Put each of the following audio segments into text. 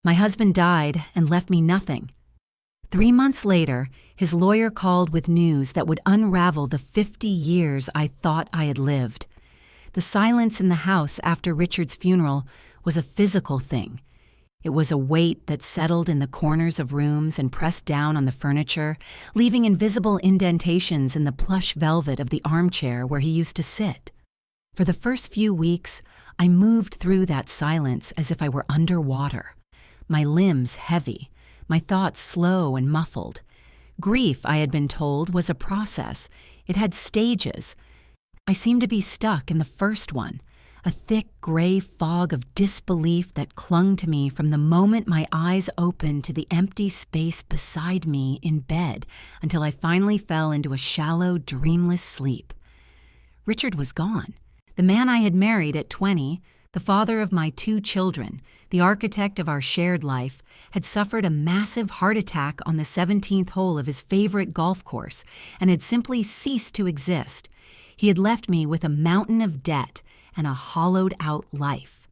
My husband died and left me nothing. 3 months later, his lawyer called with news that would unravel the 50 years I thought I had lived. The silence in the house after Richard's funeral was a physical thing. It was a weight that settled in the corners of rooms and pressed down on the furniture, leaving invisible indentations in the plush velvet of the armchair where he used to sit. For the first few weeks, I moved through that silence as if I were underwater, my limbs heavy, my thoughts slow and muffled. Grief, I had been told, was a process. It had stages. I seemed to be stuck in the first one, a thick gray fog of disbelief that clung to me from the moment my eyes opened to the empty space beside me in bed until I finally fell into a shallow, dreamless sleep. Richard was gone. The man I had married at 20, the father of my 2 children, the architect of our shared life, had suffered a massive heart attack on the 17th hole of his favorite golf course and had simply ceased to exist. He had left me with a mountain of debt and a hollowed-out life.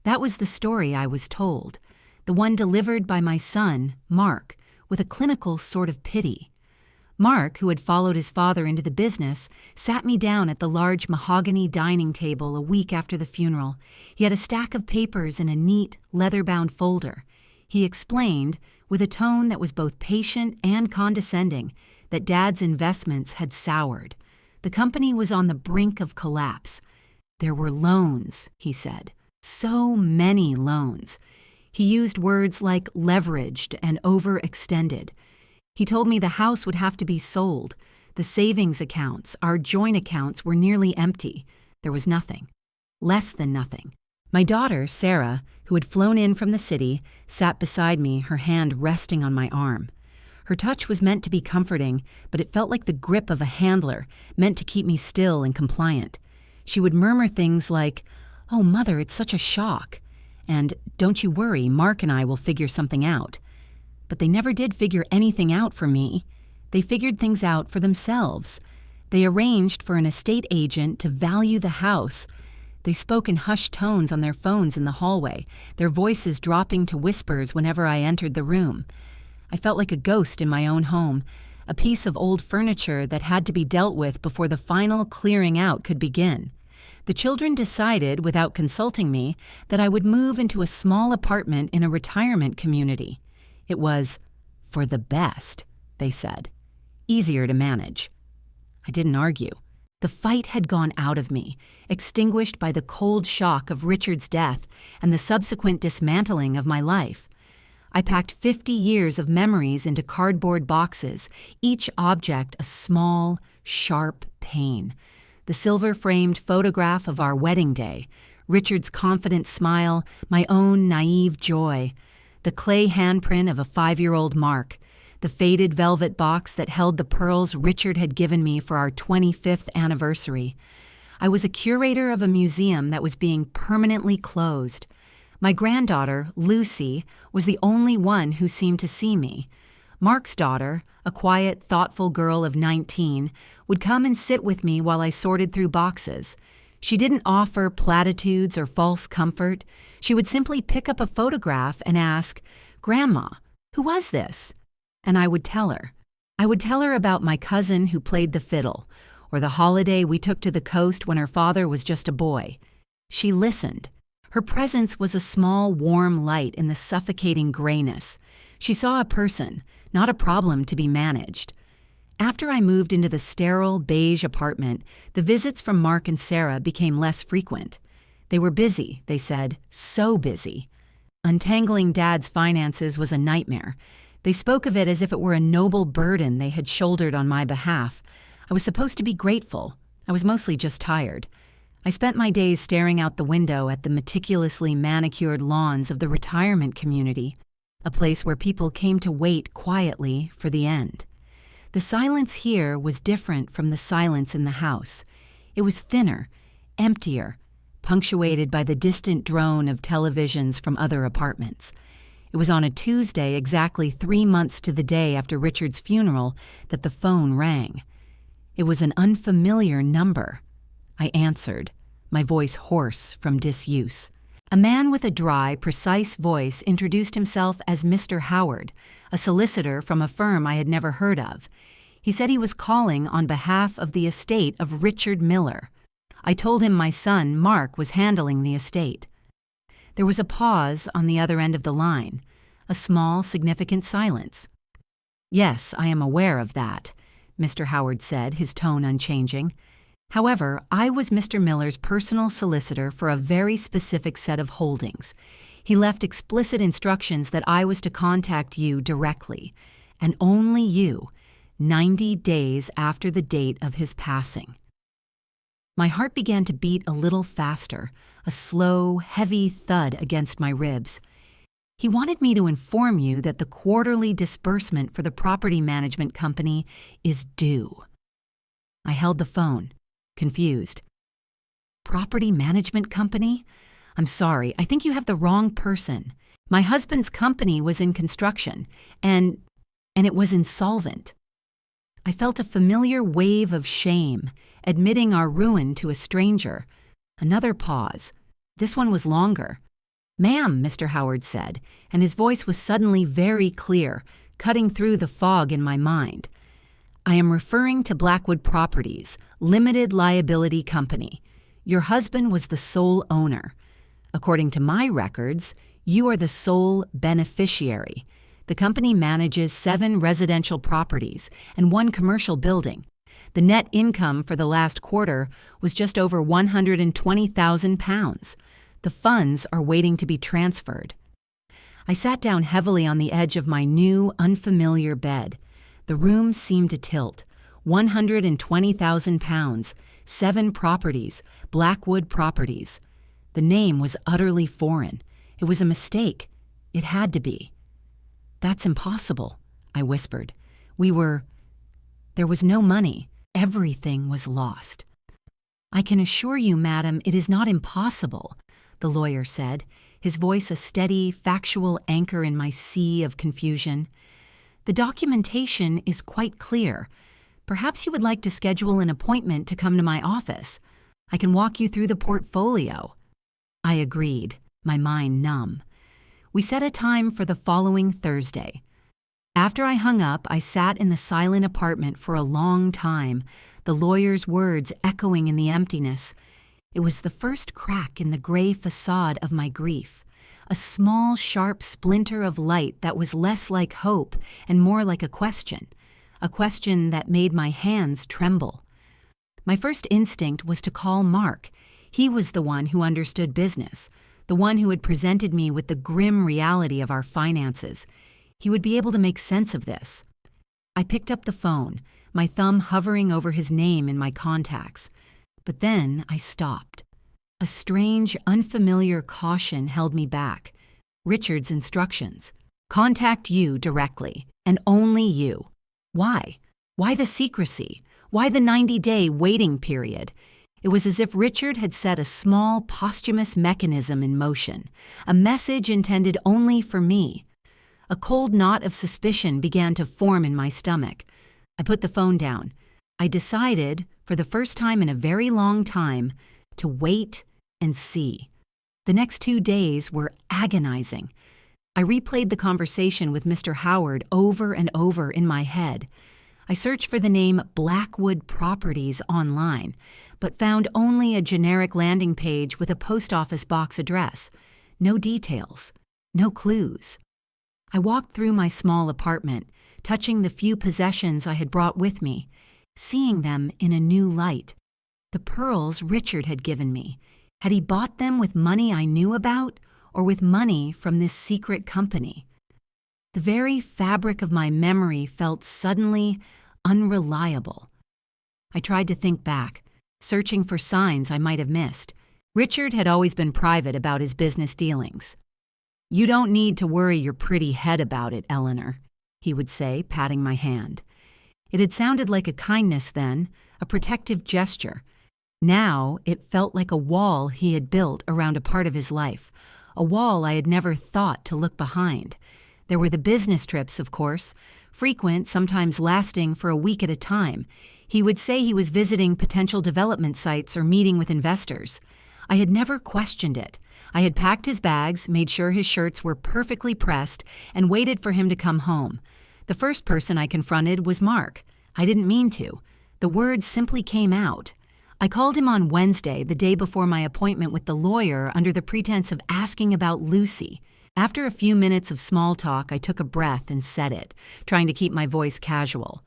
That was the story I was told, the one delivered by my son, Mark, with a clinical sort of pity. Mark, who had followed his father into the business, sat me down at the large mahogany dining table a week after the funeral. He had a stack of papers in a neat, leather-bound folder. He explained, with a tone that was both patient and condescending, that Dad's investments had soured. The company was on the brink of collapse. There were loans, he said. So many loans. He used words like leveraged and overextended. He told me the house would have to be sold. The savings accounts, our joint accounts, were nearly empty. There was nothing. Less than nothing. My daughter, Sarah, who had flown in from the city, sat beside me, her hand resting on my arm. Her touch was meant to be comforting, but it felt like the grip of a handler, meant to keep me still and compliant. She would murmur things like, "Oh, Mother, it's such a shock," and "Don't you worry, Mark and I will figure something out." But they never did figure anything out for me. They figured things out for themselves. They arranged for an estate agent to value the house. They spoke in hushed tones on their phones in the hallway, their voices dropping to whispers whenever I entered the room. I felt like a ghost in my own home, a piece of old furniture that had to be dealt with before the final clearing out could begin. The children decided, without consulting me, that I would move into a small apartment in a retirement community. It was for the best, they said. Easier to manage. I didn't argue. The fight had gone out of me, extinguished by the cold shock of Richard's death and the subsequent dismantling of my life. I packed 50 years of memories into cardboard boxes, each object a small, sharp pain. The silver-framed photograph of our wedding day, Richard's confident smile, my own naive joy, the clay handprint of a 5-year-old Mark, the faded velvet box that held the pearls Richard had given me for our 25th anniversary. I was a curator of a museum that was being permanently closed. My granddaughter, Lucy, was the only one who seemed to see me. Mark's daughter, a quiet, thoughtful girl of 19, would come and sit with me while I sorted through boxes. She didn't offer platitudes or false comfort. She would simply pick up a photograph and ask, "Grandma, who was this?" And I would tell her. I would tell her about my cousin who played the fiddle, or the holiday we took to the coast when her father was just a boy. She listened. Her presence was a small, warm light in the suffocating grayness. She saw a person, not a problem to be managed. After I moved into the sterile, beige apartment, the visits from Mark and Sarah became less frequent. They were busy, they said, so busy. Untangling Dad's finances was a nightmare. They spoke of it as if it were a noble burden they had shouldered on my behalf. I was supposed to be grateful. I was mostly just tired. I spent my days staring out the window at the meticulously manicured lawns of the retirement community, a place where people came to wait quietly for the end. The silence here was different from the silence in the house. It was thinner, emptier, punctuated by the distant drone of televisions from other apartments. It was on a Tuesday, exactly 3 months to the day after Richard's funeral, that the phone rang. It was an unfamiliar number. I answered, my voice hoarse from disuse. A man with a dry, precise voice introduced himself as Mr. Howard, a solicitor from a firm I had never heard of. He said he was calling on behalf of the estate of Richard Miller. I told him my son, Mark, was handling the estate. There was a pause on the other end of the line, a small, significant silence. "Yes, I am aware of that," Mr. Howard said, his tone unchanging. "However, I was Mr. Miller's personal solicitor for a very specific set of holdings. He left explicit instructions that I was to contact you directly, and only you, 90 days after the date of his passing." My heart began to beat a little faster, a slow, heavy thud against my ribs. He wanted me to inform you that the quarterly disbursement for the property management company is due. I held the phone, confused. "Property management company? I'm sorry, I think you have the wrong person. My husband's company was in construction, and it was insolvent." I felt a familiar wave of shame, admitting our ruin to a stranger. Another pause. This one was longer. "Ma'am," Mr. Howard said, and his voice was suddenly very clear, cutting through the fog in my mind. "I am referring to Blackwood Properties, Limited Liability Company. Your husband was the sole owner. According to my records, you are the sole beneficiary. The company manages 7 residential properties and 1 commercial building. The net income for the last quarter was just over £120,000. The funds are waiting to be transferred." I sat down heavily on the edge of my new, unfamiliar bed. The room seemed to tilt. £120,000, 7 properties, Blackwood Properties. The name was utterly foreign. It was a mistake. It had to be. "That's impossible," I whispered. There was no money. Everything was lost." "I can assure you, madam, it is not impossible," the lawyer said, his voice a steady, factual anchor in my sea of confusion. "The documentation is quite clear. Perhaps you would like to schedule an appointment to come to my office. I can walk you through the portfolio." I agreed, my mind numb. We set a time for the following Thursday. After I hung up, I sat in the silent apartment for a long time, the lawyer's words echoing in the emptiness. It was the first crack in the gray facade of my grief, a small, sharp splinter of light that was less like hope and more like a question that made my hands tremble. My first instinct was to call Mark. He was the one who understood business, the one who had presented me with the grim reality of our finances. He would be able to make sense of this. I picked up the phone, my thumb hovering over his name in my contacts. But then I stopped. A strange, unfamiliar caution held me back. Richard's instructions. "Contact you directly, and only you." Why? Why the secrecy? Why the 90-day waiting period? It was as if Richard had set a small, posthumous mechanism in motion, a message intended only for me. A cold knot of suspicion began to form in my stomach. I put the phone down. I decided, for the first time in a very long time, to wait and see. The next 2 days were agonizing. I replayed the conversation with Mr. Howard over and over in my head. I searched for the name Blackwood Properties online, but found only a generic landing page with a post office box address. No details, no clues. I walked through my small apartment, touching the few possessions I had brought with me, seeing them in a new light. The pearls Richard had given me. Had he bought them with money I knew about, or with money from this secret company? The very fabric of my memory felt suddenly unreliable. I tried to think back, searching for signs I might have missed. Richard had always been private about his business dealings. "You don't need to worry your pretty head about it, Eleanor," he would say, patting my hand. It had sounded like a kindness then, a protective gesture. Now it felt like a wall he had built around a part of his life, a wall I had never thought to look behind. There were the business trips, of course, frequent, sometimes lasting for a week at a time. He would say he was visiting potential development sites or meeting with investors. I had never questioned it. I had packed his bags, made sure his shirts were perfectly pressed, and waited for him to come home. The first person I confronted was Mark. I didn't mean to. The words simply came out. I called him on Wednesday, the day before my appointment with the lawyer, under the pretense of asking about Lucy. After a few minutes of small talk, I took a breath and said it, trying to keep my voice casual.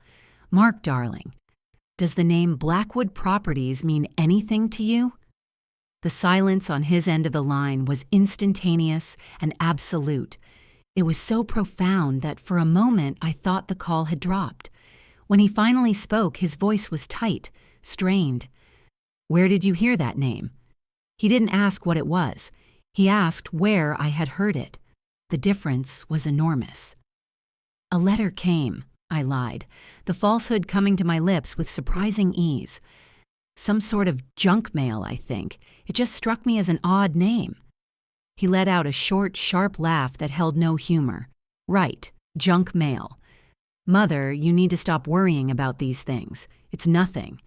Mark, darling, does the name Blackwood Properties mean anything to you? The silence on his end of the line was instantaneous and absolute. It was so profound that for a moment I thought the call had dropped. When he finally spoke, his voice was tight, strained. Where did you hear that name? He didn't ask what it was. He asked where I had heard it. The difference was enormous. A letter came, I lied, the falsehood coming to my lips with surprising ease. Some sort of junk mail, I think. It just struck me as an odd name. He let out a short, sharp laugh that held no humor. Right, junk mail. Mother, you need to stop worrying about these things. It's nothing.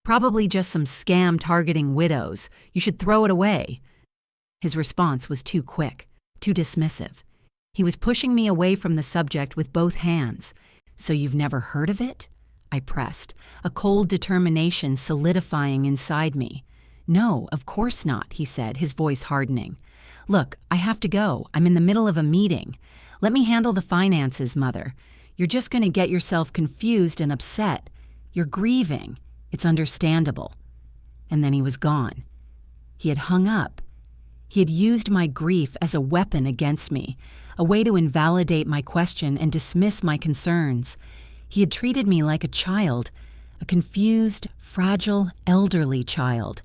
Probably just some scam targeting widows. You should throw it away. His response was too quick, too dismissive. He was pushing me away from the subject with both hands. So you've never heard of it? I pressed, a cold determination solidifying inside me. No, of course not, he said, his voice hardening. Look, I have to go. I'm in the middle of a meeting. Let me handle the finances, Mother. You're just going to get yourself confused and upset. You're grieving. It's understandable. And then he was gone. He had hung up. He had used my grief as a weapon against me, a way to invalidate my question and dismiss my concerns. He had treated me like a child, a confused, fragile, elderly child.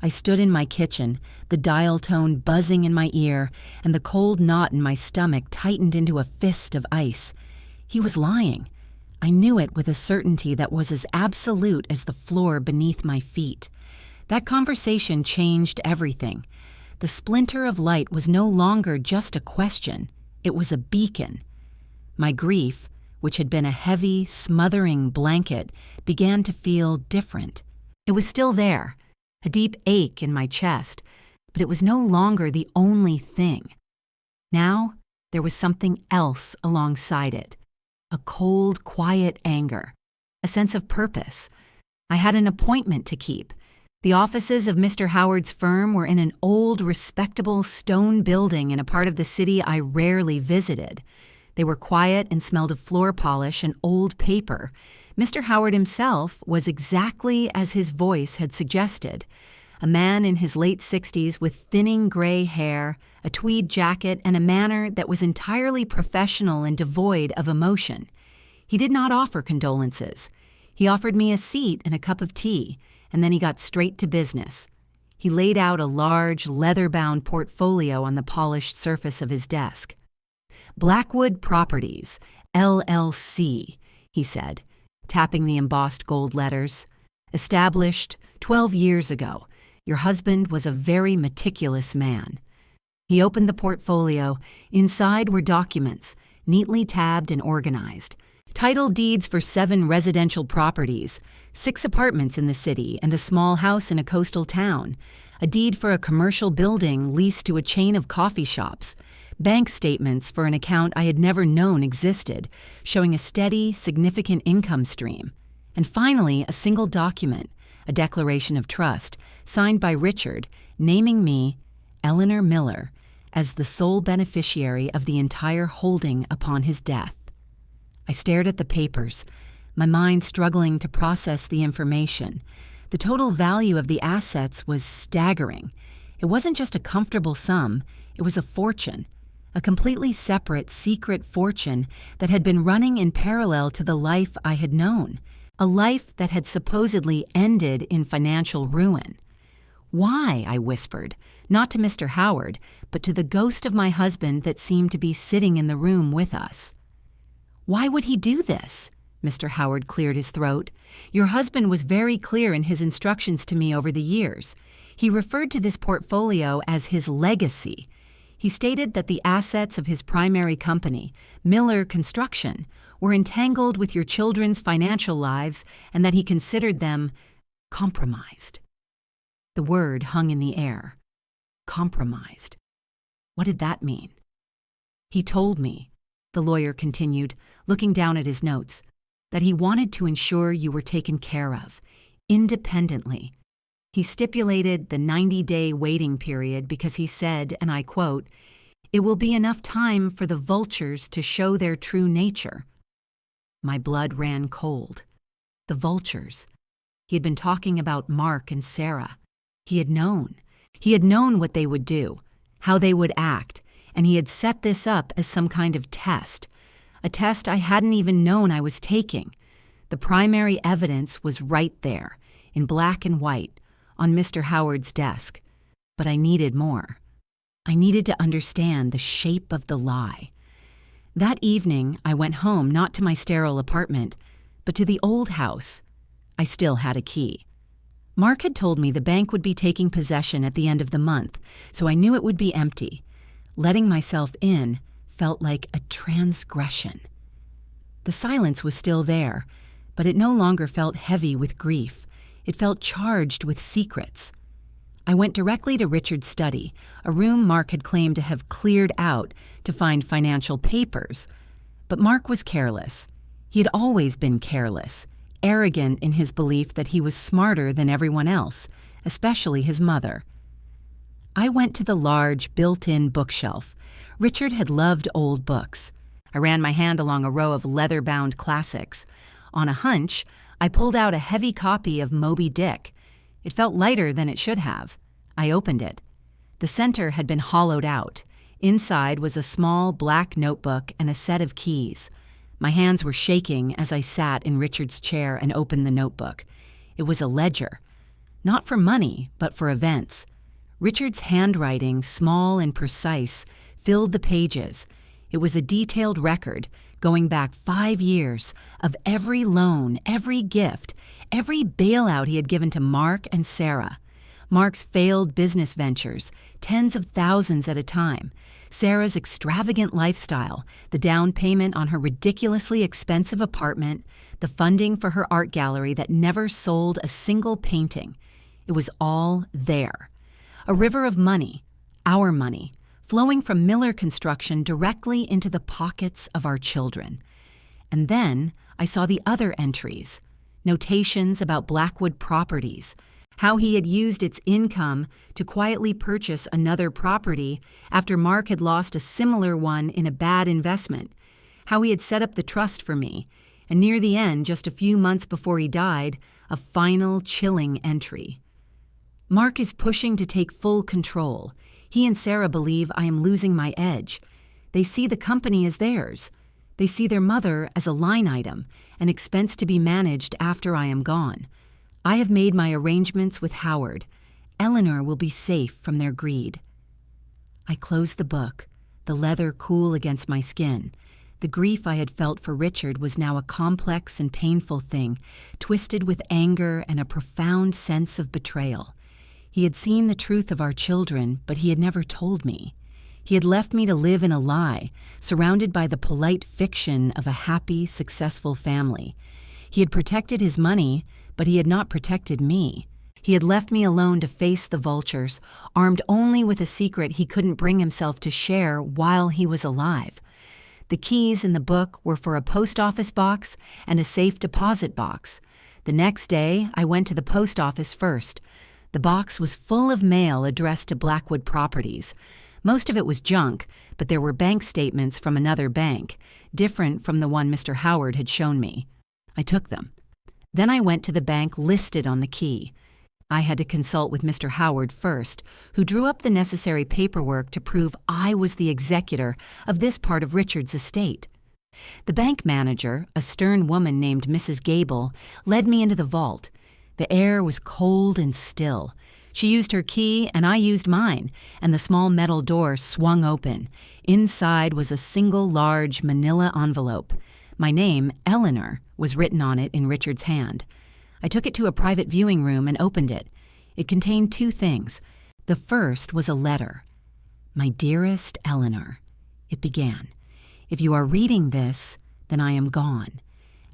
I stood in my kitchen, the dial tone buzzing in my ear, and the cold knot in my stomach tightened into a fist of ice. He was lying. I knew it with a certainty that was as absolute as the floor beneath my feet. That conversation changed everything. The splinter of light was no longer just a question. It was a beacon. My grief, which had been a heavy, smothering blanket, began to feel different. It was still there, a deep ache in my chest, but it was no longer the only thing. Now, there was something else alongside it. A cold, quiet anger, a sense of purpose. I had an appointment to keep. The offices of Mr. Howard's firm were in an old, respectable stone building in a part of the city I rarely visited. They were quiet and smelled of floor polish and old paper. Mr. Howard himself was exactly as his voice had suggested. A man in his late 60s with thinning gray hair, a tweed jacket, and a manner that was entirely professional and devoid of emotion. He did not offer condolences. He offered me a seat and a cup of tea, and then he got straight to business. He laid out a large, leather-bound portfolio on the polished surface of his desk. Blackwood Properties, LLC, he said, tapping the embossed gold letters. Established 12 years ago. Your husband was a very meticulous man. He opened the portfolio. Inside were documents, neatly tabbed and organized. Title deeds for 7 residential properties, 6 apartments in the city and a small house in a coastal town, a deed for a commercial building leased to a chain of coffee shops, bank statements for an account I had never known existed, showing a steady, significant income stream, and finally a single document, a declaration of trust, signed by Richard, naming me, Eleanor Miller, as the sole beneficiary of the entire holding upon his death. I stared at the papers, my mind struggling to process the information. The total value of the assets was staggering. It wasn't just a comfortable sum, it was a fortune, a completely separate, secret fortune that had been running in parallel to the life I had known, a life that had supposedly ended in financial ruin. Why, I whispered, not to Mr. Howard, but to the ghost of my husband that seemed to be sitting in the room with us. Why would he do this? Mr. Howard cleared his throat. Your husband was very clear in his instructions to me over the years. He referred to this portfolio as his legacy. He stated that the assets of his primary company, Miller Construction, were entangled with your children's financial lives and that he considered them compromised. The word hung in the air. Compromised. What did that mean? He told me, the lawyer continued, looking down at his notes, that he wanted to ensure you were taken care of, independently. He stipulated the 90-day waiting period because he said, and I quote, "It will be enough time for the vultures to show their true nature." My blood ran cold. The vultures. He had been talking about Mark and Sarah. He had known. He had known what they would do, how they would act, and he had set this up as some kind of test, a test I hadn't even known I was taking. The primary evidence was right there, in black and white, on Mr. Howard's desk. But I needed more. I needed to understand the shape of the lie. That evening, I went home not to my sterile apartment, but to the old house. I still had a key. Mark had told me the bank would be taking possession at the end of the month, so I knew it would be empty. Letting myself in felt like a transgression. The silence was still there, but it no longer felt heavy with grief. It felt charged with secrets. I went directly to Richard's study, a room Mark had claimed to have cleared out to find financial papers. But Mark was careless. He had always been careless, arrogant in his belief that he was smarter than everyone else, especially his mother. I went to the large, built-in bookshelf. Richard had loved old books. I ran my hand along a row of leather-bound classics. On a hunch, I pulled out a heavy copy of Moby Dick. It felt lighter than it should have. I opened it. The center had been hollowed out. Inside was a small black notebook and a set of keys. My hands were shaking as I sat in Richard's chair and opened the notebook. It was a ledger. Not for money, but for events. Richard's handwriting, small and precise, filled the pages. It was a detailed record, going back 5 years, of every loan, every gift, every bailout he had given to Mark and Sarah. Mark's failed business ventures, tens of thousands at a time. Sarah's extravagant lifestyle, the down payment on her ridiculously expensive apartment, the funding for her art gallery that never sold a single painting. It was all there. A river of money, our money, flowing from Miller Construction directly into the pockets of our children. And then I saw the other entries, notations about Blackwood Properties, how he had used its income to quietly purchase another property after Mark had lost a similar one in a bad investment, how he had set up the trust for me, and near the end, just a few months before he died, a final chilling entry. Mark is pushing to take full control. He and Sarah believe I am losing my edge. They see the company as theirs. They see their mother as a line item, an expense to be managed after I am gone. I have made my arrangements with Howard. Eleanor will be safe from their greed. I closed the book, the leather cool against my skin. The grief I had felt for Richard was now a complex and painful thing, twisted with anger and a profound sense of betrayal. He had seen the truth of our children, but he had never told me. He had left me to live in a lie, surrounded by the polite fiction of a happy, successful family. He had protected his money, but he had not protected me. He had left me alone to face the vultures, armed only with a secret he couldn't bring himself to share while he was alive. The keys in the book were for a post office box and a safe deposit box. The next day, I went to the post office first. The box was full of mail addressed to Blackwood Properties. Most of it was junk, but there were bank statements from another bank, different from the one Mr. Howard had shown me. I took them. Then I went to the bank listed on the key. I had to consult with Mr. Howard first, who drew up the necessary paperwork to prove I was the executor of this part of Richard's estate. The bank manager, a stern woman named Mrs. Gable, led me into the vault. The air was cold and still. She used her key and I used mine, and the small metal door swung open. Inside was a single large manila envelope. My name, Eleanor, was written on it in Richard's hand. I took it to a private viewing room and opened it. It contained 2 things. The first was a letter. "My dearest Eleanor," it began. "If you are reading this, then I am gone,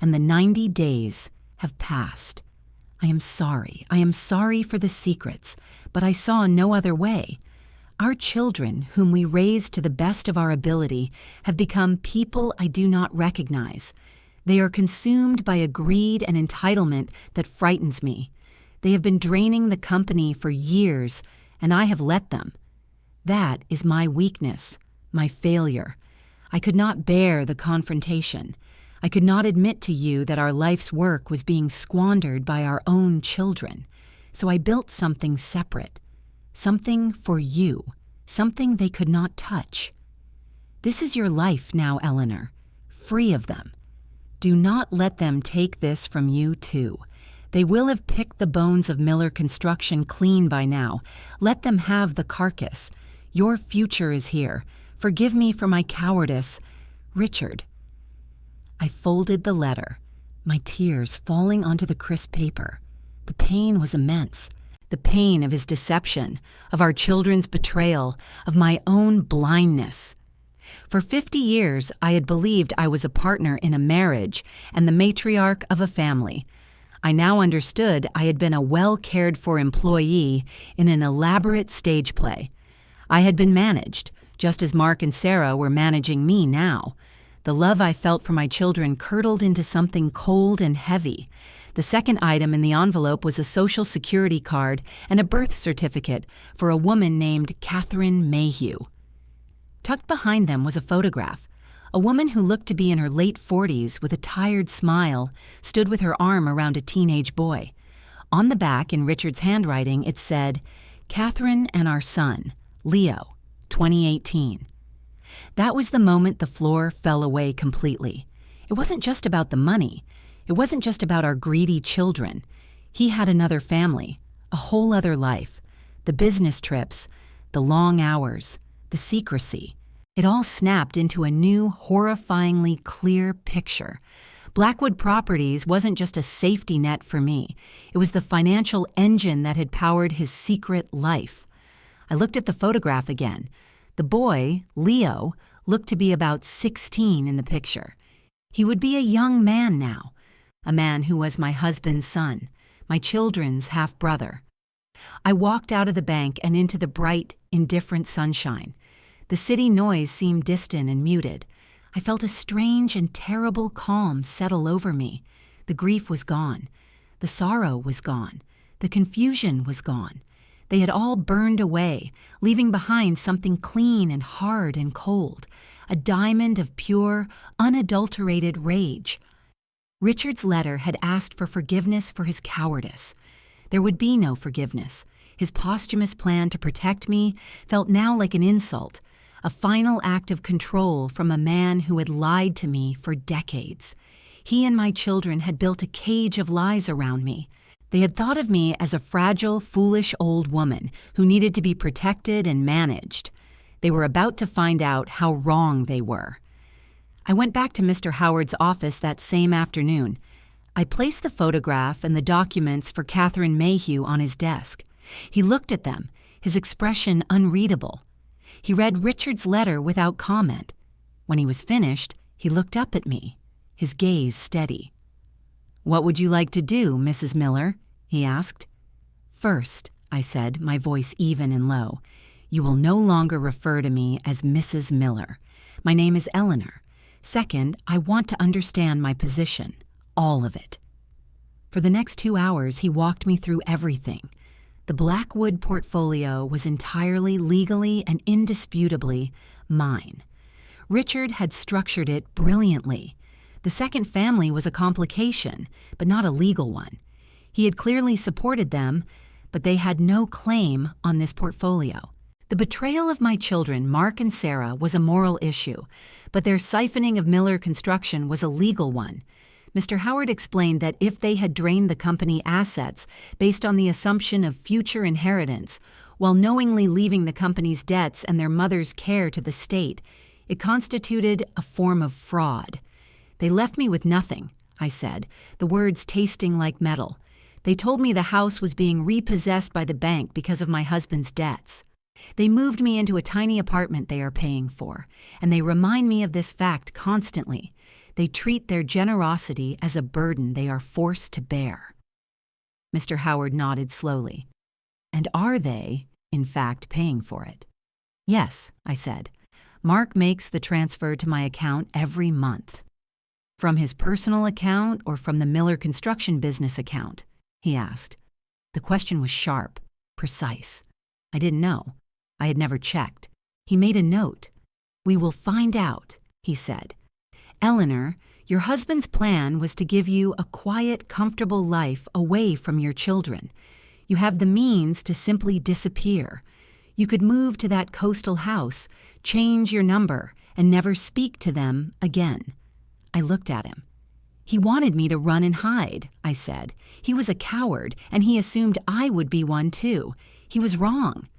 and the 90 days have passed. I am sorry. I am sorry for the secrets. but I saw no other way. Our children, whom we raised to the best of our ability, have become people I do not recognize. They are consumed by a greed and entitlement that frightens me. They have been draining the company for years, and I have let them. That is my weakness, my failure. I could not bear the confrontation. I could not admit to you that our life's work was being squandered by our own children. So I built something separate. Something for you, something they could not touch. This is your life now, Eleanor, free of them. Do not let them take this from you, too. They will have picked the bones of Miller Construction clean by now. Let them have the carcass. Your future is here. Forgive me for my cowardice. Richard. I folded the letter, my tears falling onto the crisp paper. The pain was immense. The pain of his deception, of our children's betrayal, of my own blindness. For 50 years, I had believed I was a partner in a marriage and the matriarch of a family. I now understood I had been a well-cared-for employee in an elaborate stage play. I had been managed, just as Mark and Sarah were managing me now. The love I felt for my children curdled into something cold and heavy. The second item in the envelope was a Social Security card and a birth certificate for a woman named Catherine Mayhew. Tucked behind them was a photograph. A woman who looked to be in her late 40s with a tired smile stood with her arm around a teenage boy. On the back, in Richard's handwriting, it said, "Catherine and our son, Leo, 2018. That was the moment the floor fell away completely. It wasn't just about the money. It wasn't just about our greedy children. He had another family, a whole other life. The business trips, the long hours, the secrecy. It all snapped into a new, horrifyingly clear picture. Blackwood Properties wasn't just a safety net for me. It was the financial engine that had powered his secret life. I looked at the photograph again. The boy, Leo, looked to be about 16 in the picture. He would be a young man now. A man who was my husband's son, my children's half-brother. I walked out of the bank and into the bright, indifferent sunshine. The city noise seemed distant and muted. I felt a strange and terrible calm settle over me. The grief was gone. The sorrow was gone. The confusion was gone. They had all burned away, leaving behind something clean and hard and cold, a diamond of pure, unadulterated rage. Richard's letter had asked for forgiveness for his cowardice. There would be no forgiveness. His posthumous plan to protect me felt now like an insult, a final act of control from a man who had lied to me for decades. He and my children had built a cage of lies around me. They had thought of me as a fragile, foolish old woman who needed to be protected and managed. They were about to find out how wrong they were. I went back to Mr. Howard's office that same afternoon. I placed the photograph and the documents for Catherine Mayhew on his desk. He looked at them, his expression unreadable. He read Richard's letter without comment. When he was finished, he looked up at me, his gaze steady. "What would you like to do, Mrs. Miller?" he asked. "First," I said, my voice even and low, "you will no longer refer to me as Mrs. Miller. My name is Eleanor. Second, I want to understand my position, all of it." For the next 2 hours, he walked me through everything. The Blackwood portfolio was entirely legally and indisputably mine. Richard had structured it brilliantly. The second family was a complication, but not a legal one. He had clearly supported them, but they had no claim on this portfolio. The betrayal of my children, Mark and Sarah, was a moral issue, but their siphoning of Miller Construction was a legal one. Mr. Howard explained that if they had drained the company assets based on the assumption of future inheritance, while knowingly leaving the company's debts and their mother's care to the state, it constituted a form of fraud. "They left me with nothing," I said, the words tasting like metal. "They told me the house was being repossessed by the bank because of my husband's debts. They moved me into a tiny apartment they are paying for, and they remind me of this fact constantly. They treat their generosity as a burden they are forced to bear." Mr. Howard nodded slowly. And are they, in fact, paying for it? Yes, I said. Mark makes the transfer to my account every month. From his personal account or from the Miller construction business account? He asked. The question was sharp, precise. I didn't know. I had never checked. He made a note. We will find out, he said. Eleanor, your husband's plan was to give you a quiet, comfortable life away from your children. You have the means to simply disappear. You could move to that coastal house, change your number, and never speak to them again. I looked at him. He wanted me to run and hide, I said. He was a coward, and he assumed I would be one too. He was wrong.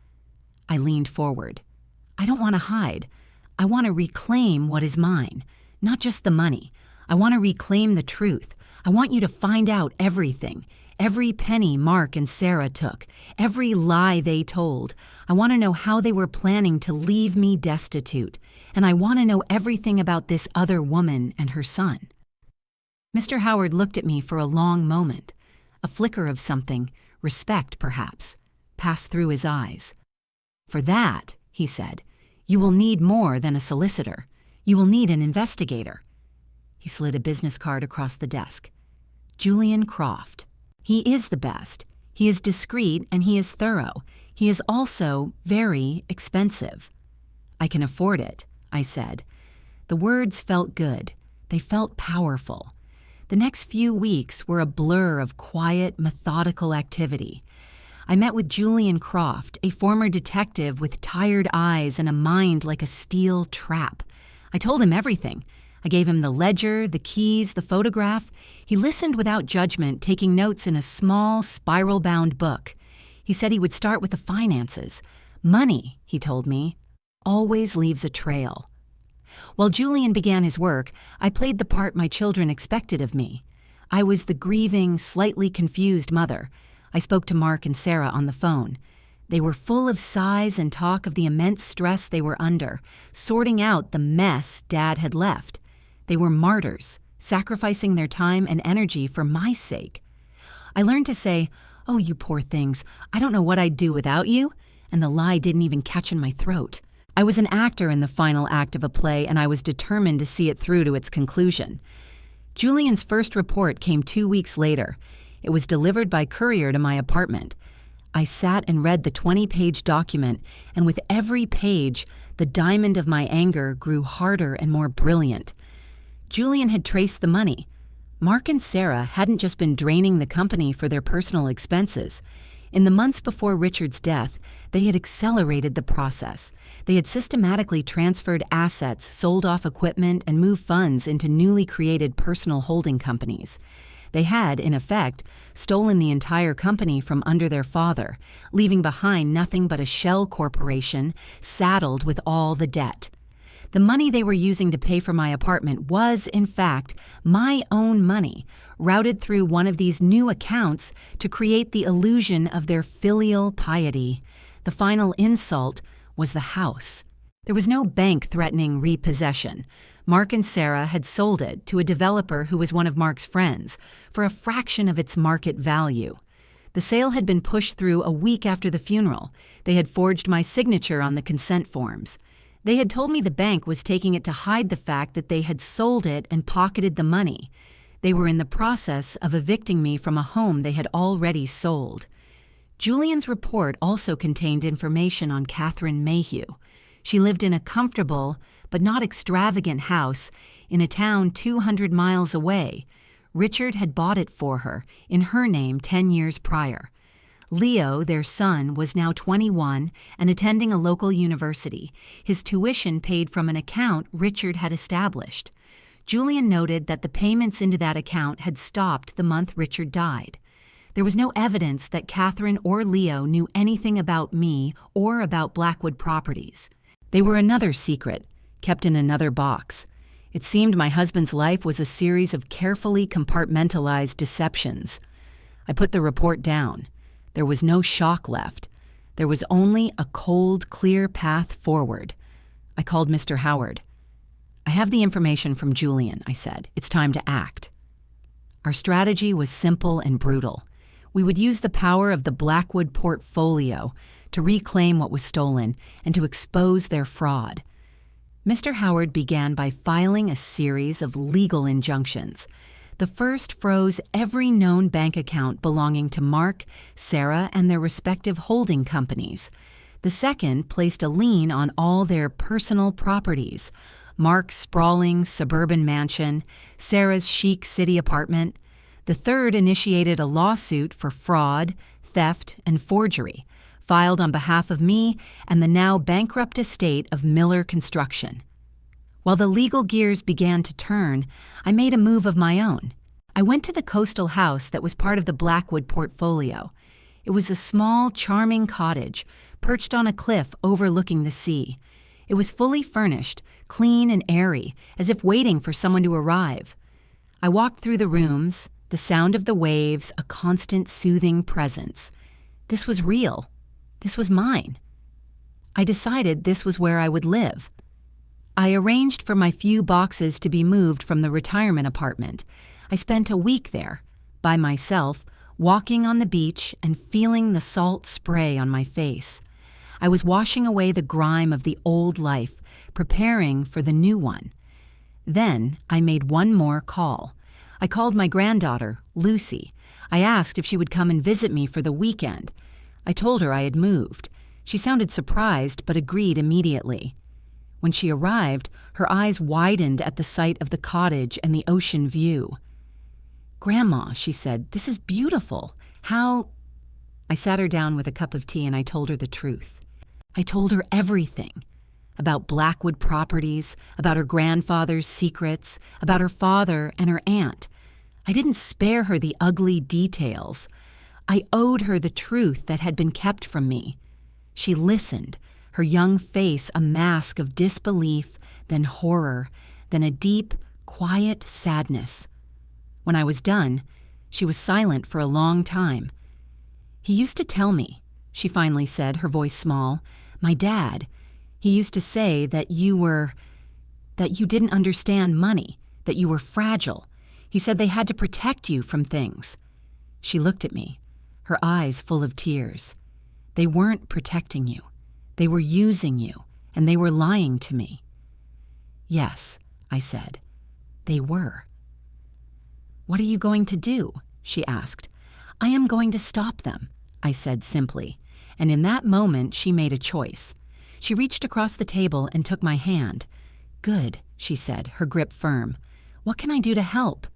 I leaned forward. I don't want to hide. I want to reclaim what is mine, not just the money. I want to reclaim the truth. I want you to find out everything. Every penny Mark and Sarah took, every lie they told. I want to know how they were planning to leave me destitute, and I want to know everything about this other woman and her son. Mr. Howard looked at me for a long moment. A flicker of something, respect perhaps, passed through his eyes. For that, he said, you will need more than a solicitor. You will need an investigator. He slid a business card across the desk. Julian Croft. He is the best. He is discreet and he is thorough. He is also very expensive. I can afford it, I said. The words felt good. They felt powerful. The next few weeks were a blur of quiet, methodical activity. I met with Julian Croft, a former detective with tired eyes and a mind like a steel trap. I told him everything. I gave him the ledger, the keys, the photograph. He listened without judgment, taking notes in a small, spiral-bound book. He said he would start with the finances. Money, he told me, always leaves a trail. While Julian began his work, I played the part my children expected of me. I was the grieving, slightly confused mother. I spoke to Mark and Sarah on the phone. They were full of sighs and talk of the immense stress they were under, sorting out the mess Dad had left. They were martyrs, sacrificing their time and energy for my sake. I learned to say, "Oh, you poor things, I don't know what I'd do without you," and the lie didn't even catch in my throat. I was an actor in the final act of a play, and I was determined to see it through to its conclusion. Julian's first report came 2 weeks later. It was delivered by courier to my apartment. I sat and read the 20-page document, and with every page, the diamond of my anger grew harder and more brilliant. Julian had traced the money. Mark and Sarah hadn't just been draining the company for their personal expenses. In the months before Richard's death, they had accelerated the process. They had systematically transferred assets, sold off equipment, and moved funds into newly created personal holding companies. They had, in effect, stolen the entire company from under their father, leaving behind nothing but a shell corporation saddled with all the debt. The money they were using to pay for my apartment was, in fact, my own money, routed through one of these new accounts to create the illusion of their filial piety. The final insult was the house. There was no bank threatening repossession. Mark and Sarah had sold it to a developer who was one of Mark's friends for a fraction of its market value. The sale had been pushed through a week after the funeral. They had forged my signature on the consent forms. They had told me the bank was taking it to hide the fact that they had sold it and pocketed the money. They were in the process of evicting me from a home they had already sold. Julian's report also contained information on Catherine Mayhew. She lived in a comfortable but not extravagant house in a town 200 miles away. Richard had bought it for her, in her name 10 years prior. Leo, their son, was now 21 and attending a local university, his tuition paid from an account Richard had established. Julian noted that the payments into that account had stopped the month Richard died. There was no evidence that Catherine or Leo knew anything about me or about Blackwood Properties. They were another secret, kept in another box. It seemed my husband's life was a series of carefully compartmentalized deceptions. I put the report down. There was no shock left. There was only a cold, clear path forward. I called Mr. Howard. "I have the information from Julian," I said. "It's time to act." Our strategy was simple and brutal. We would use the power of the Blackwood portfolio to reclaim what was stolen and to expose their fraud. Mr. Howard began by filing a series of legal injunctions. The first froze every known bank account belonging to Mark, Sarah, and their respective holding companies. The second placed a lien on all their personal properties: Mark's sprawling suburban mansion, Sarah's chic city apartment. The third initiated a lawsuit for fraud, theft, and forgery, filed on behalf of me and the now bankrupt estate of Miller Construction. While the legal gears began to turn, I made a move of my own. I went to the coastal house that was part of the Blackwood portfolio. It was a small, charming cottage perched on a cliff overlooking the sea. It was fully furnished, clean and airy, as if waiting for someone to arrive. I walked through the rooms, the sound of the waves, a constant soothing presence. This was real. This was mine. I decided this was where I would live. I arranged for my few boxes to be moved from the retirement apartment. I spent a week there, by myself, walking on the beach and feeling the salt spray on my face. I was washing away the grime of the old life, preparing for the new one. Then I made one more call. I called my granddaughter, Lucy. I asked if she would come and visit me for the weekend. I told her I had moved. She sounded surprised, but agreed immediately. When she arrived, her eyes widened at the sight of the cottage and the ocean view. "Grandma," she said, "this is beautiful. How—" I sat her down with a cup of tea and I told her the truth. I told her everything. About Blackwood properties, about her grandfather's secrets, about her father and her aunt. I didn't spare her the ugly details. I owed her the truth that had been kept from me. She listened, her young face a mask of disbelief, then horror, then a deep, quiet sadness. When I was done, she was silent for a long time. "He used to tell me," she finally said, her voice small, "my dad, he used to say that you didn't understand money, that you were fragile. He said they had to protect you from things." She looked at me, her eyes full of tears. "They weren't protecting you. They were using you, and they were lying to me." "Yes," I said, "they were." "What are you going to do?" she asked. "I am going to stop them," I said simply, and in that moment she made a choice. She reached across the table and took my hand. "Good," she said, her grip firm. "What can I do to help?"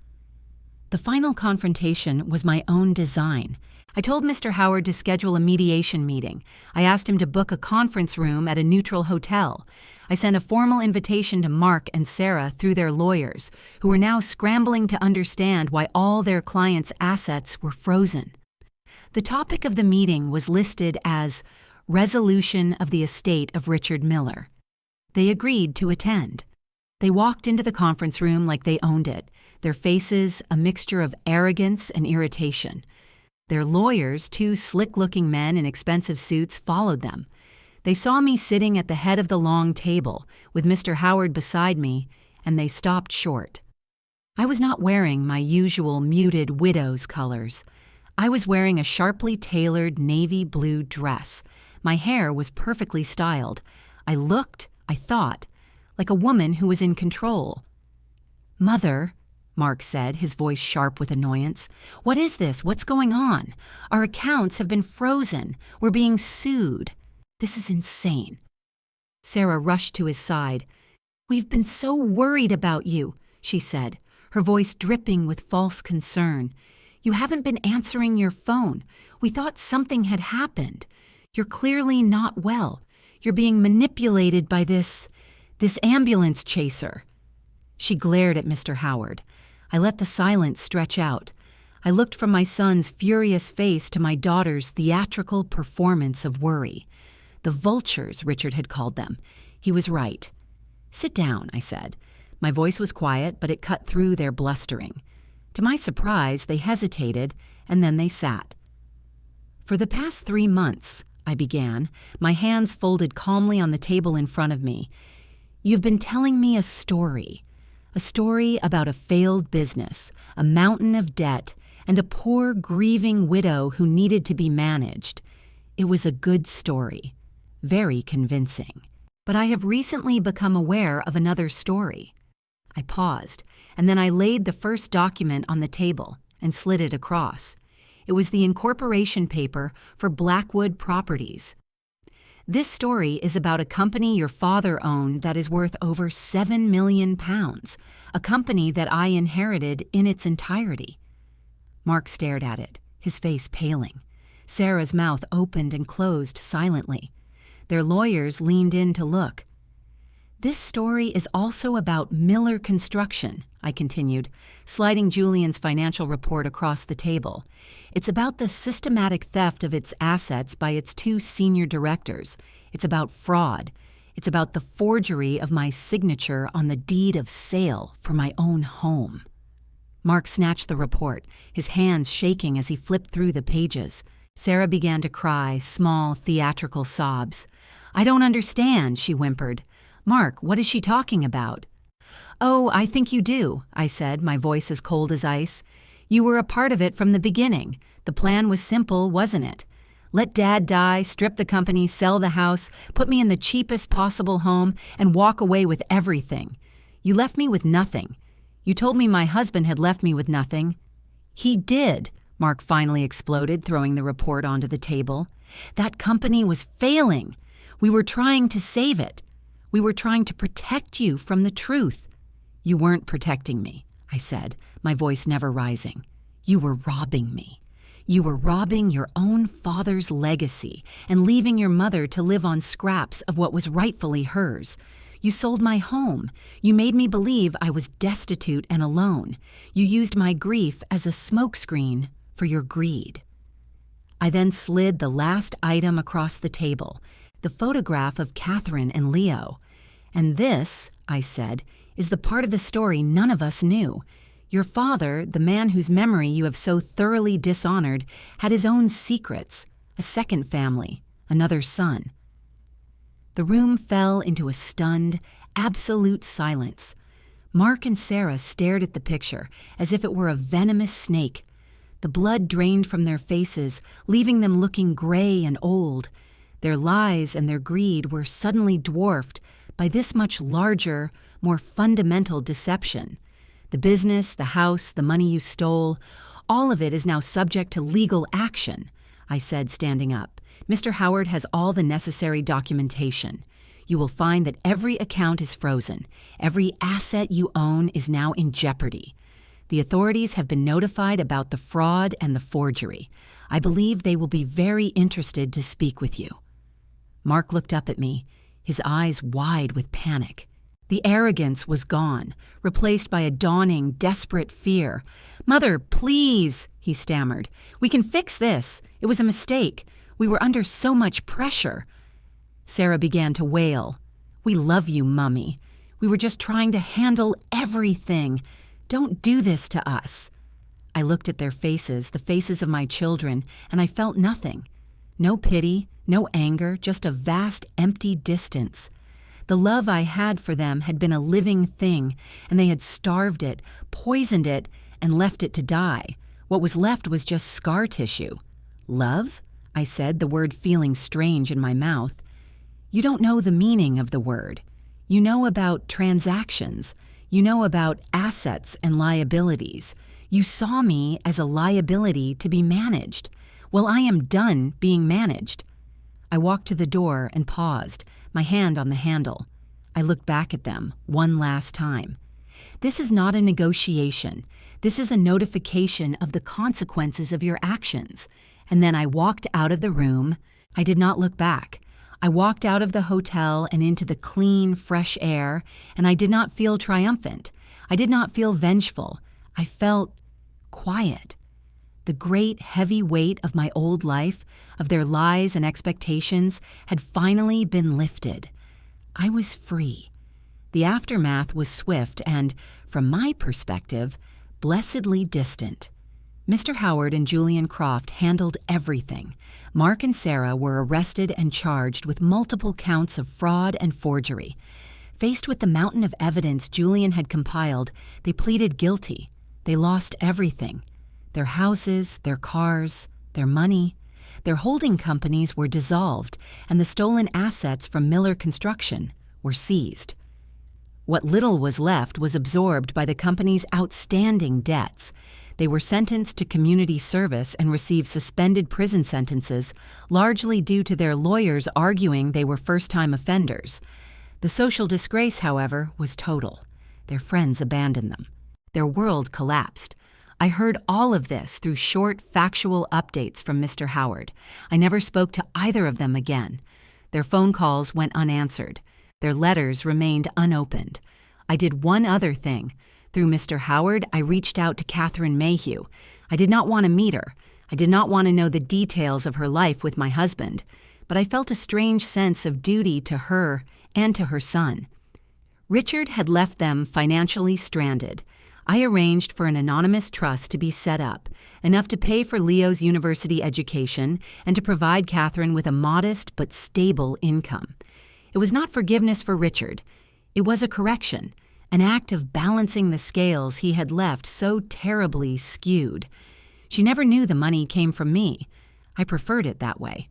The final confrontation was my own design. I told Mr. Howard to schedule a mediation meeting. I asked him to book a conference room at a neutral hotel. I sent a formal invitation to Mark and Sarah through their lawyers, who were now scrambling to understand why all their clients' assets were frozen. The topic of the meeting was listed as Resolution of the Estate of Richard Miller. They agreed to attend. They walked into the conference room like they owned it, their faces a mixture of arrogance and irritation. Their lawyers, two slick-looking men in expensive suits, followed them. They saw me sitting at the head of the long table, with Mr. Howard beside me, and they stopped short. I was not wearing my usual muted widow's colors. I was wearing a sharply tailored navy blue dress. My hair was perfectly styled. I looked, I thought, like a woman who was in control. "Mother," Mark said, his voice sharp with annoyance, "what is this? What's going on? Our accounts have been frozen. We're being sued. This is insane." Sarah rushed to his side. "We've been so worried about you," she said, her voice dripping with false concern. "You haven't been answering your phone. We thought something had happened. You're clearly not well. You're being manipulated by this ambulance chaser." She glared at Mr. Howard. I let the silence stretch out. I looked from my son's furious face to my daughter's theatrical performance of worry. The vultures, Richard had called them. He was right. "Sit down," I said. My voice was quiet, but it cut through their blustering. To my surprise, they hesitated, and then they sat. "For the past 3 months," I began, my hands folded calmly on the table in front of me, "you've been telling me a story about a failed business, a mountain of debt, and a poor, grieving widow who needed to be managed. It was a good story, very convincing. But I have recently become aware of another story. I paused, and then I laid the first document on the table and slid it across. It was the incorporation paper for Blackwood Properties. This story is about a company your father owned that is worth over £7 million, a company that I inherited in its entirety. Mark stared at it, his face paling. Sarah's mouth opened and closed silently. Their lawyers leaned in to look. This story is also about Miller Construction, I continued, sliding Julian's financial report across the table. It's about the systematic theft of its assets by its two senior directors. It's about fraud. It's about the forgery of my signature on the deed of sale for my own home. Mark snatched the report, his hands shaking as he flipped through the pages. Sarah began to cry, small, theatrical sobs. "I don't understand," she whimpered. "Mark, what is she talking about?" "Oh, I think you do," I said, my voice as cold as ice. "You were a part of it from the beginning. The plan was simple, wasn't it? Let Dad die, strip the company, sell the house, put me in the cheapest possible home, and walk away with everything. You left me with nothing. You told me my husband had left me with nothing." "He did," Mark finally exploded, throwing the report onto the table. "That company was failing. We were trying to save it. We were trying to protect you from the truth." "You weren't protecting me," I said, my voice never rising. "You were robbing me. You were robbing your own father's legacy and leaving your mother to live on scraps of what was rightfully hers. You sold my home. You made me believe I was destitute and alone. You used my grief as a smokescreen for your greed." I then slid the last item across the table, the photograph of Catherine and Leo. "And this," I said, "is the part of the story none of us knew. Your father, the man whose memory you have so thoroughly dishonored, had his own secrets, a second family, another son." The room fell into a stunned, absolute silence. Mark and Sarah stared at the picture as if it were a venomous snake. The blood drained from their faces, leaving them looking gray and old. Their lies and their greed were suddenly dwarfed by this much larger, more fundamental deception. The business, the house, the money you stole, all of it is now subject to legal action, I said, standing up. Mr. Howard has all the necessary documentation. You will find that every account is frozen. Every asset you own is now in jeopardy. The authorities have been notified about the fraud and the forgery. I believe they will be very interested to speak with you." Mark looked up at me, his eyes wide with panic. The arrogance was gone, replaced by a dawning, desperate fear. "Mother, please," he stammered. "We can fix this. It was a mistake. We were under so much pressure." Sarah began to wail. "We love you, Mummy. We were just trying to handle everything. Don't do this to us." I looked at their faces, the faces of my children, and I felt nothing. No pity, no anger, just a vast, empty distance. The love I had for them had been a living thing, and they had starved it, poisoned it, and left it to die. What was left was just scar tissue. "Love?" I said, the word feeling strange in my mouth. "You don't know the meaning of the word. You know about transactions. You know about assets and liabilities. You saw me as a liability to be managed. Well, I am done being managed." I walked to the door and paused, my hand on the handle. I looked back at them one last time. "This is not a negotiation. This is a notification of the consequences of your actions." And then I walked out of the room. I did not look back. I walked out of the hotel and into the clean, fresh air, and I did not feel triumphant. I did not feel vengeful. I felt quiet. The great, heavy weight of my old life, of their lies and expectations, had finally been lifted. I was free. The aftermath was swift and, from my perspective, blessedly distant. Mr. Howard and Julian Croft handled everything. Mark and Sarah were arrested and charged with multiple counts of fraud and forgery. Faced with the mountain of evidence Julian had compiled, they pleaded guilty. They lost everything. Their houses, their cars, their money. Their holding companies were dissolved, and the stolen assets from Miller Construction were seized. What little was left was absorbed by the company's outstanding debts. They were sentenced to community service and received suspended prison sentences, largely due to their lawyers arguing they were first-time offenders. The social disgrace, however, was total. Their friends abandoned them. Their world collapsed. I heard all of this through short, factual updates from Mr. Howard. I never spoke to either of them again. Their phone calls went unanswered. Their letters remained unopened. I did one other thing. Through Mr. Howard, I reached out to Catherine Mayhew. I did not want to meet her. I did not want to know the details of her life with my husband, but I felt a strange sense of duty to her and to her son. Richard had left them financially stranded. I arranged for an anonymous trust to be set up, enough to pay for Leo's university education and to provide Catherine with a modest but stable income. It was not forgiveness for Richard. It was a correction, an act of balancing the scales he had left so terribly skewed. She never knew the money came from me. I preferred it that way.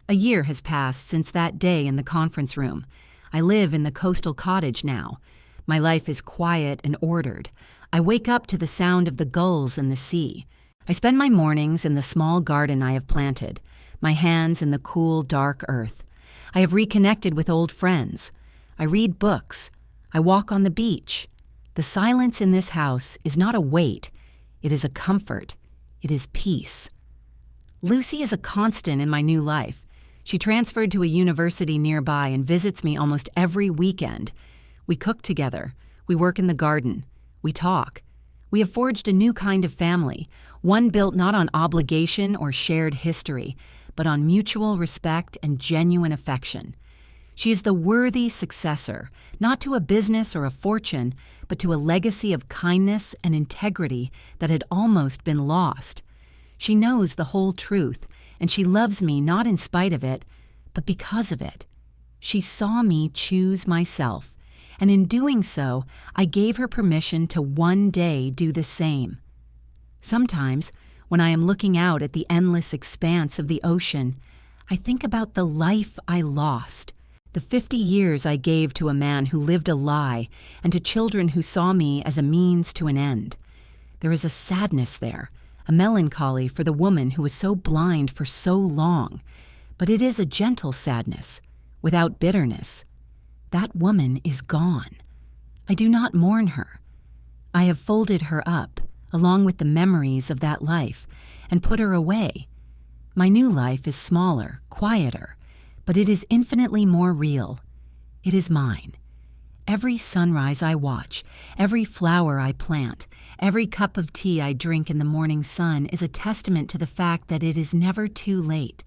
A year has passed since that day in the conference room. I live in the coastal cottage now. My life is quiet and ordered. I wake up to the sound of the gulls and the sea. I spend my mornings in the small garden I have planted, my hands in the cool, dark earth. I have reconnected with old friends. I read books. I walk on the beach. The silence in this house is not a weight. It is a comfort. It is peace. Lucy is a constant in my new life. She transferred to a university nearby and visits me almost every weekend. We cook together. We work in the garden. We talk. We have forged a new kind of family, one built not on obligation or shared history, but on mutual respect and genuine affection. She is the worthy successor, not to a business or a fortune, but to a legacy of kindness and integrity that had almost been lost. She knows the whole truth, and she loves me not in spite of it, but because of it. She saw me choose myself, and in doing so, I gave her permission to one day do the same. Sometimes, when I am looking out at the endless expanse of the ocean, I think about the life I lost, the 50 years I gave to a man who lived a lie, and to children who saw me as a means to an end. There is a sadness there, a melancholy for the woman who was so blind for so long, but it is a gentle sadness, without bitterness. That woman is gone. I do not mourn her. I have folded her up, along with the memories of that life, and put her away. My new life is smaller, quieter, but it is infinitely more real. It is mine. Every sunrise I watch, every flower I plant, every cup of tea I drink in the morning sun is a testament to the fact that it is never too late.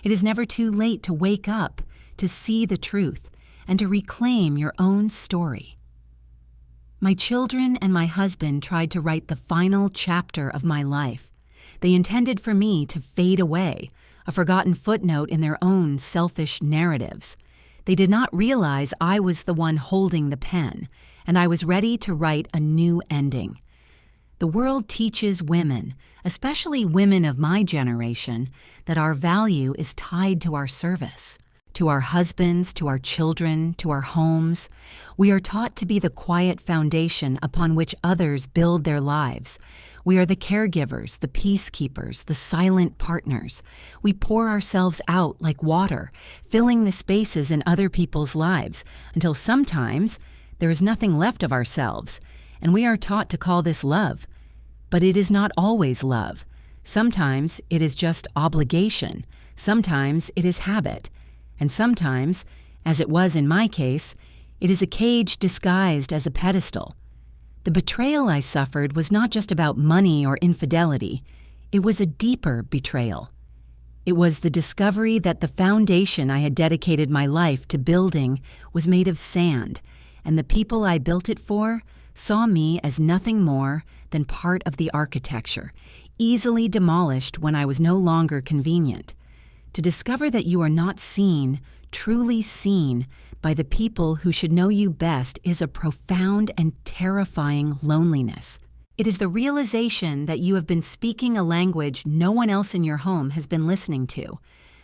It is never too late to wake up, to see the truth, and to reclaim your own story. My children and my husband tried to write the final chapter of my life. They intended for me to fade away, a forgotten footnote in their own selfish narratives. They did not realize I was the one holding the pen, and I was ready to write a new ending. The world teaches women, especially women of my generation, that our value is tied to our service, to our husbands, to our children, to our homes. We are taught to be the quiet foundation upon which others build their lives. We are the caregivers, the peacekeepers, the silent partners. We pour ourselves out like water, filling the spaces in other people's lives, until sometimes there is nothing left of ourselves, and we are taught to call this love. But it is not always love. Sometimes it is just obligation. Sometimes it is habit. And sometimes, as it was in my case, it is a cage disguised as a pedestal. The betrayal I suffered was not just about money or infidelity. It was a deeper betrayal. It was the discovery that the foundation I had dedicated my life to building was made of sand, and the people I built it for saw me as nothing more than part of the architecture, easily demolished when I was no longer convenient. To discover that you are not seen, truly seen, by the people who should know you best is a profound and terrifying loneliness. It is the realization that you have been speaking a language no one else in your home has been listening to.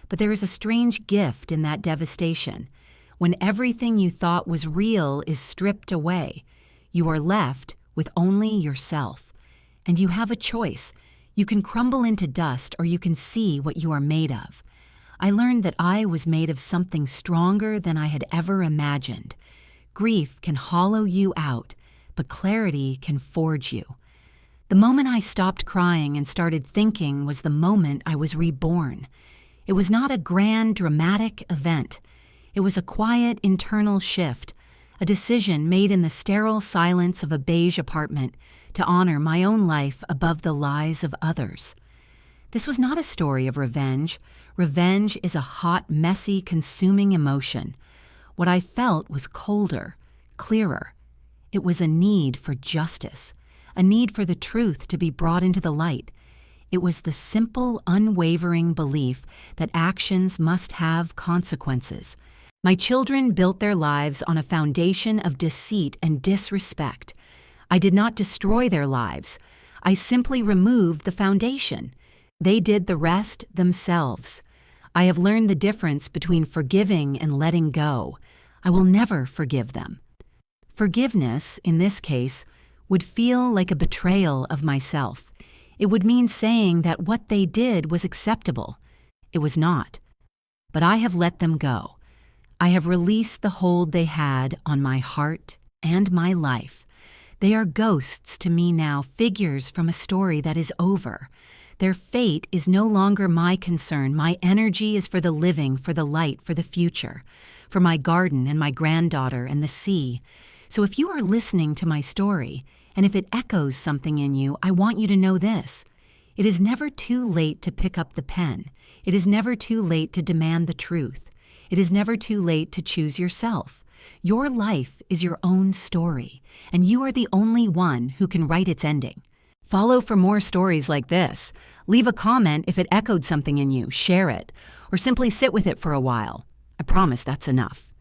But there is a strange gift in that devastation. When everything you thought was real is stripped away, you are left with only yourself. And you have a choice. You can crumble into dust or you can see what you are made of. I learned that I was made of something stronger than I had ever imagined. Grief can hollow you out, but clarity can forge you. The moment I stopped crying and started thinking was the moment I was reborn. It was not a grand, dramatic event. It was a quiet, internal shift, a decision made in the sterile silence of a beige apartment to honor my own life above the lies of others. This was not a story of revenge. Revenge is a hot, messy, consuming emotion. What I felt was colder, clearer. It was a need for justice, a need for the truth to be brought into the light. It was the simple, unwavering belief that actions must have consequences. My children built their lives on a foundation of deceit and disrespect. I did not destroy their lives. I simply removed the foundation. They did the rest themselves. I have learned the difference between forgiving and letting go. I will never forgive them. Forgiveness, in this case, would feel like a betrayal of myself. It would mean saying that what they did was acceptable. It was not. But I have let them go. I have released the hold they had on my heart and my life. They are ghosts to me now, figures from a story that is over. Their fate is no longer my concern. My energy is for the living, for the light, for the future, for my garden and my granddaughter and the sea. So if you are listening to my story, and if it echoes something in you, I want you to know this. It is never too late to pick up the pen. It is never too late to demand the truth. It is never too late to choose yourself. Your life is your own story, and you are the only one who can write its ending. Follow for more stories like this. Leave a comment if it echoed something in you, share it, or simply sit with it for a while. I promise that's enough.